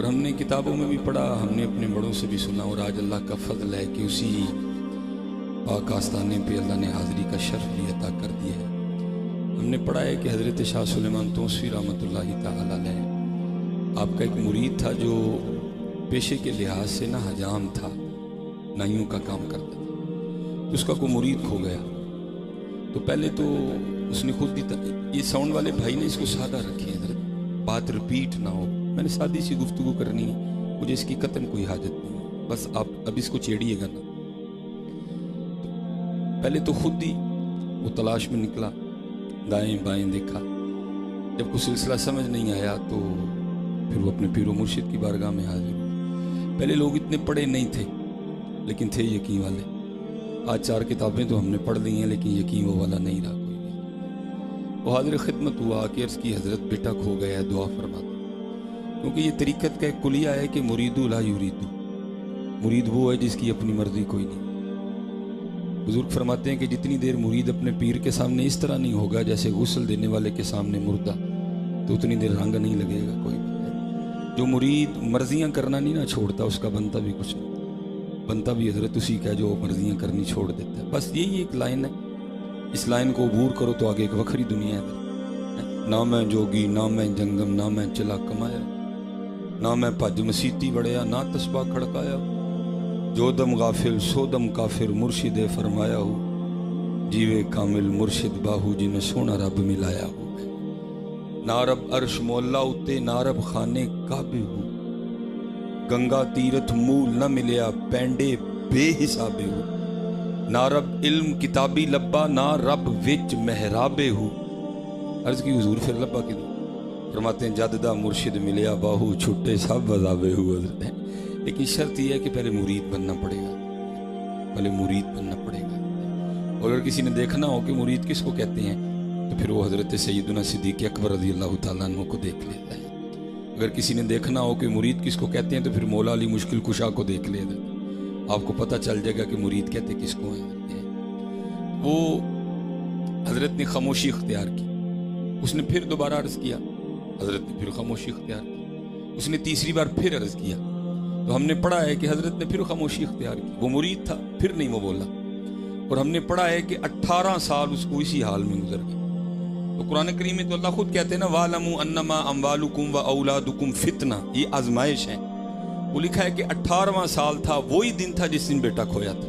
اور ہم نے کتابوں میں بھی پڑھا، ہم نے اپنے بڑوں سے بھی سنا، اور آج اللہ کا فضل ہے کہ اسی پاک آستانے پہ اللہ نے حاضری کا شرف بھی عطا کر دیا ہے۔ ہم نے پڑھا ہے کہ حضرت شاہ سلیمان توسیٰ رحمۃ اللہ تعالی علیہ آپ کا ایک مرید تھا جو پیشے کے لحاظ سے نہ حجام تھا، نائیوں کا کام کرتا تھا، تو اس کا کوئی مرید کھو گیا۔ تو پہلے تو اس نے خود بھی یہ ساؤنڈ والے بھائی نے اس کو سادہ رکھے، حضرت بات رپیٹ نہ ہو، میں نے سادی سی گفتگو کرنی ہے، مجھے اس کی قطعاً کوئی حاجت نہیں ہے، بس آپ اب اس کو چھیڑیے گا نا۔ پہلے تو خود ہی وہ تلاش میں نکلا، دائیں بائیں دیکھا، جب کوئی سلسلہ سمجھ نہیں آیا تو پھر وہ اپنے پیر و مرشد کی بارگاہ میں حاضر ہوئے۔ پہلے لوگ اتنے پڑھے نہیں تھے لیکن تھے یقین والے۔ آج 4 کتابیں تو ہم نے پڑھ لی ہیں لیکن یقین وہ والا نہیں رہا کوئی بھی۔ وہ حاضر خدمت ہوا کہ عرض کی حضرت بیٹا کھو گیا ہے، دعا فرما دو، کیونکہ یہ طریقت کا ایک کلیہ ہے کہ مرید لا یرید، مرید وہ ہے جس کی اپنی مرضی کوئی نہیں۔ بزرگ فرماتے ہیں کہ جتنی دیر مرید اپنے پیر کے سامنے اس طرح نہیں ہوگا جیسے غسل دینے والے کے سامنے مردہ، تو اتنی دیر رنگ نہیں لگے گا کوئی بھی۔ جو مرید مرضیاں کرنا نہیں نہ چھوڑتا، اس کا بنتا بھی کچھ نہیں، بنتا بھی حضرت اسی کا جو مرضیاں کرنی چھوڑ دیتا ہے۔ بس یہی ایک لائن ہے، اس لائن کو عبور کرو تو آگے ایک وکھری دنیا ہے۔ نہ میں جوگی، نہ میں جنگم، نہ میں چلا کمایا، نہ میں پج مسیتی بڑھیا، نہ تسبہ کھڑکایا، جو دم غافل سو دم کافر، مرشد فرمایا ہو، جیوے کامل مرشد باہو جن سونا رب ملایا ہو۔ نہ رب عرش مولا اتے، نہ رب خانے کعبے ہو، گنگا تیرتھ مول نہ ملیا، پینڈے بے حسابے ہو۔ نہ رب علم کتابی لبا، نہ رب وچ محرابے ہو۔ عرض کی حضور پھر لبا کی دو، فرماتے ہیں جددہ مرشد ملیا باہو، چھٹے سب عذابے ہو حضرت ہے۔ لیکن شرط یہ ہے کہ پہلے مرید بننا پڑے گا، پہلے مرید بننا پڑے گا۔ اور اگر کسی نے دیکھنا ہو کہ مرید کس کو کہتے ہیں تو پھر وہ حضرت سیدنا صدیق اکبر رضی اللہ تعالیٰ عنہ کو دیکھ لیتا ہے۔ اگر کسی نے دیکھنا ہو کہ مرید کس کو کہتے ہیں تو پھر مولا علی مشکل کشا کو دیکھ لے، آپ کو پتہ چل جائے گا کہ مرید کہتے کس کو ہیں۔ وہ حضرت نے خاموشی اختیار کی، اس نے پھر دوبارہ عرض کیا، حضرت نے پھر خاموشی اختیار کی، اس نے تیسری بار پھر عرض کیا، تو ہم نے پڑھا ہے کہ حضرت نے پھر خاموشی اختیار کی۔ وہ مرید تھا، پھر نہیں وہ بولا، اور ہم نے پڑھا ہے کہ 18 سال اس کو اسی حال میں گزر گئے۔ تو قرآن کریم میں تو اللہ خود کہتے ہیں نا وَاعْلَمُوا أَنَّمَا أَمْوَالُكُمْ وَأَوْلَادُكُمْ فِتْنَةٌ، یہ آزمائش ہے۔ وہ لکھا ہے کہ 18واں سال تھا، وہی دن تھا جس دن بیٹا کھویا تھا۔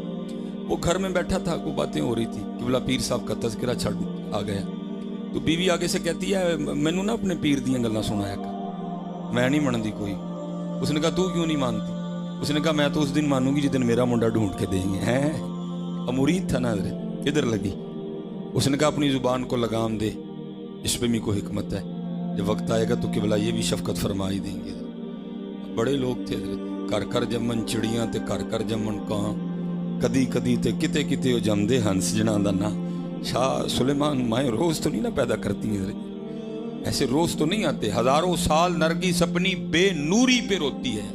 وہ گھر میں بیٹھا تھا، کوئی باتیں ہو رہی تھی، قبلہ پیر صاحب کا تذکرہ چھڑ آ گیا، تو بیوی آگے سے کہتی ہے مینوں نہ اپنے پیر دیاں گلاں سنایا کر، میں نہیں مانتی کوئی۔ اس نے کہا تو کیوں نہیں مانتی؟ اس نے کہا میں تو اس دن مانوں گی جس دن میرا منڈا ڈھونڈ کے دیں گے۔ ہیں مرید تھا نا حضرت، کدھر لگی؟ اس نے کہا اپنی زبان کو لگام دے، اس پہ بھی کوئی حکمت ہے، جب وقت آئے گا تو قبلہ یہ بھی شفقت فرمائی دیں گے۔ بڑے لوگ تھے حضرت، کر کر جمن چڑیاں تے کر کر جمن کاں، کدی کدی تے کتے کتے جمدے ہنس جنا دا نا۔ شاہ سلیمان مائیں روز تو نہیں نا پیدا کرتی ہیں حضرت، ایسے روز تو نہیں آتے، ہزاروں سال نرگس اپنی بے نوری پہ روتی ہے،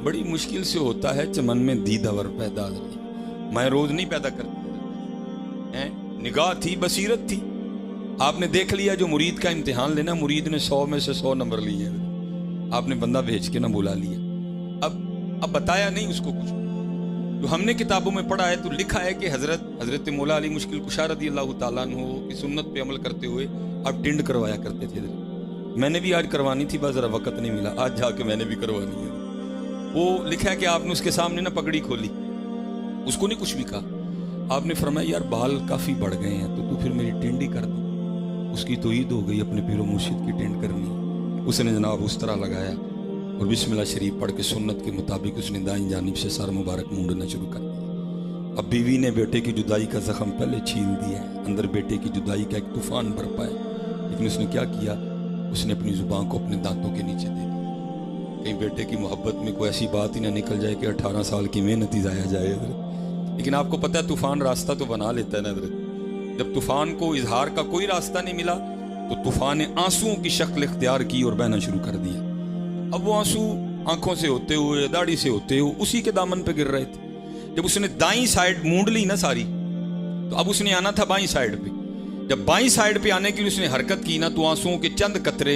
بڑی مشکل سے ہوتا ہے چمن میں دیدہ ور پیدا حضرت، مائیں روز نہیں پیدا کرتی۔ نگاہ تھی، بصیرت تھی، آپ نے دیکھ لیا جو مرید کا امتحان لینا، مرید نے 100 میں سے 100 نمبر لیے، آپ نے بندہ بھیج کے نہ بلا لیا، اب بتایا نہیں اس کو کچھ۔ تو ہم نے کتابوں میں پڑھا ہے تو لکھا ہے کہ حضرت مولا علی مشکل کشا رضی اللہ تعالیٰ عنہ کی سنت پہ عمل کرتے ہوئے آپ ٹنڈ کروایا کرتے تھے۔ میں نے بھی آج کروانی تھی، بس ذرا وقت نہیں ملا، آج جا کے میں نے بھی کروانی ہے۔ وہ لکھا ہے کہ آپ نے اس کے سامنے نہ پگڑی کھولی، اس کو نہیں کچھ بھی کہا، آپ نے فرمایا یار بال کافی بڑھ گئے ہیں تو پھر میری ٹینڈ ہی کر دے۔ اس کی تو عید ہو گئی، اپنے پیر و مرشد کی ٹینڈ کرنی، اس نے جناب اس طرح لگایا اور بسم اللہ شریف پڑھ کے سنت کے مطابق اس نے دائیں جانب سے سر مبارک مونڈنا شروع کر دیا۔ اب بیوی نے بیٹے کی جدائی کا زخم پہلے چھیل دیا ہے، اندر بیٹے کی جدائی کا ایک طوفان برپا ہے، لیکن اس نے کیا کیا، اس نے اپنی زبان کو اپنے دانتوں کے نیچے دے دیا، کہیں بیٹے کی محبت میں کوئی ایسی بات ہی نہ نکل جائے کہ 18 سال کی محنت ہی ضائع جائے حضرت۔ لیکن آپ کو پتہ ہے طوفان راستہ تو بنا لیتا ہے نا حضرت، جب طوفان کو اظہار کا کوئی راستہ نہیں ملا تو طوفان نے آنسوؤں کی شکل اختیار کی اور بہنا شروع کر دیا۔ اب وہ آنسو آنکھوں سے ہوتے ہوئے، داڑھی سے ہوتے ہوئے اسی کے دامن پہ گر رہے تھے۔ جب اس نے دائیں سائیڈ مونڈ لی نا ساری، تو اب اس نے آنا تھا بائیں سائیڈ پہ۔ جب بائیں سائیڈ پہ آنے کی اس نے حرکت کی نا تو آنسوؤں کے چند قطرے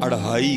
2.5